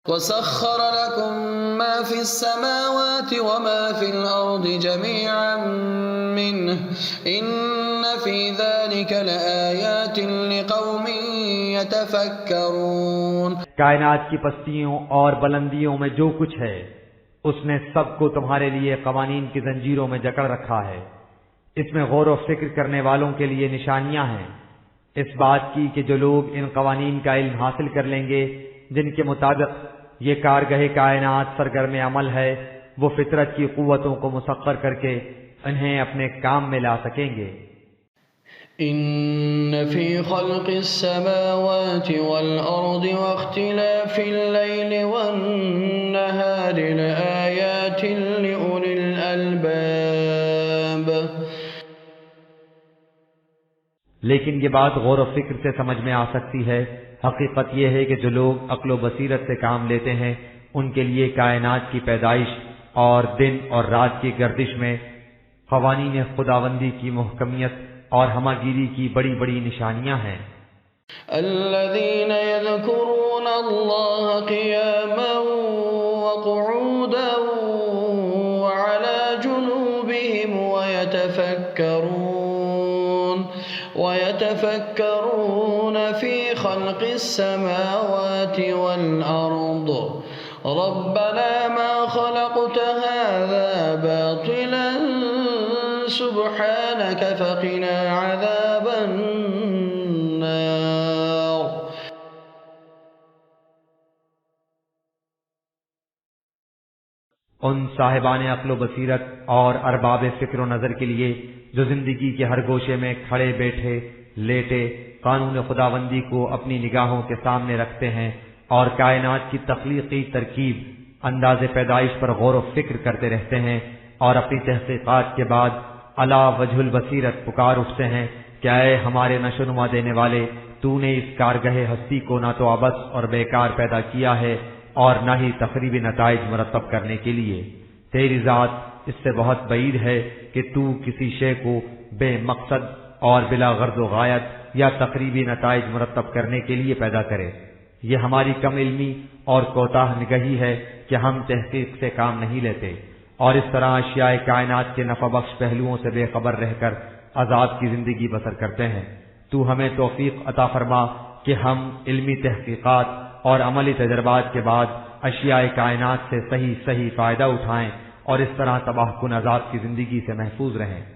وَسَخَّرَ لَكُم مَّا فِي السَّمَاوَاتِ وَمَا فِي الْأَرْضِ جَمِيعًا مِّنْهُ إِنَّ فِي ذَلِكَ لَآيَاتٍ لِقَوْمٍ يَتَفَكَّرُونَ۔ کائنات کی پستیوں اور بلندیوں میں جو کچھ ہے اس نے سب کو تمہارے لیے قوانین کی زنجیروں میں جکڑ رکھا ہے۔ اس میں غور و فکر کرنے والوں کے لیے نشانیاں ہیں، اس بات کی کہ جو لوگ ان قوانین کا علم حاصل کر لیں گے جن کے مطابق یہ کارگہ کائنات سرگرم عمل ہے، وہ فطرت کی قوتوں کو مسخر کر کے انہیں اپنے کام میں لا سکیں گے۔ ان فی خلق السماوات والارض واختلاف اللیل والنہار لآیات لأولی الالباب۔ لیکن یہ بات غور و فکر سے سمجھ میں آ سکتی ہے۔ حقیقت یہ ہے کہ جو لوگ عقل و بصیرت سے کام لیتے ہیں ان کے لیے کائنات کی پیدائش اور دن اور رات کی گردش میں قوانین خداوندی کی محکمیت اور ہماگیری کی بڑی بڑی نشانیاں ہیں۔ الذين يذكرون الله قياما وقعودا وعلى جنوبهم ويتفكرون في خلق السماوات والأرض ربنا ما خلقت هذا باطلا سبحانك فقنا عذاب النار۔ ان صاحبان عقل و بصیرت اور ارباب فکر و نظر کے لیے جو زندگی کے ہر گوشے میں کھڑے بیٹھے لیٹے قانون خداوندی کو اپنی نگاہوں کے سامنے رکھتے ہیں اور کائنات کی تخلیقی ترکیب انداز پیدائش پر غور و فکر کرتے رہتے ہیں اور اپنی تحقیقات کے بعد علی وجہ البصیرت پکار اٹھتے ہیں کہ اے ہمارے نشوونما دینے والے، تو نے اس کارگہ ہستی کو نہ تو عبث اور بیکار پیدا کیا ہے اور نہ ہی تخریبی نتائج مرتب کرنے کے لیے۔ تیری ذات اس سے بہت بعید ہے کہ تو کسی شے کو بے مقصد اور بلا غرض و غایت یا تقریبی نتائج مرتب کرنے کے لیے پیدا کرے۔ یہ ہماری کم علمی اور کوتاہ نگہی ہے کہ ہم تحقیق سے کام نہیں لیتے اور اس طرح اشیاء کائنات کے نفع بخش پہلوؤں سے بے خبر رہ کر عذاب کی زندگی بسر کرتے ہیں۔ تو ہمیں توفیق عطا فرما کہ ہم علمی تحقیقات اور عملی تجربات کے بعد اشیاء کائنات سے صحیح فائدہ اٹھائیں اور اس طرح تباہ کن عذاب کی زندگی سے محفوظ رہیں۔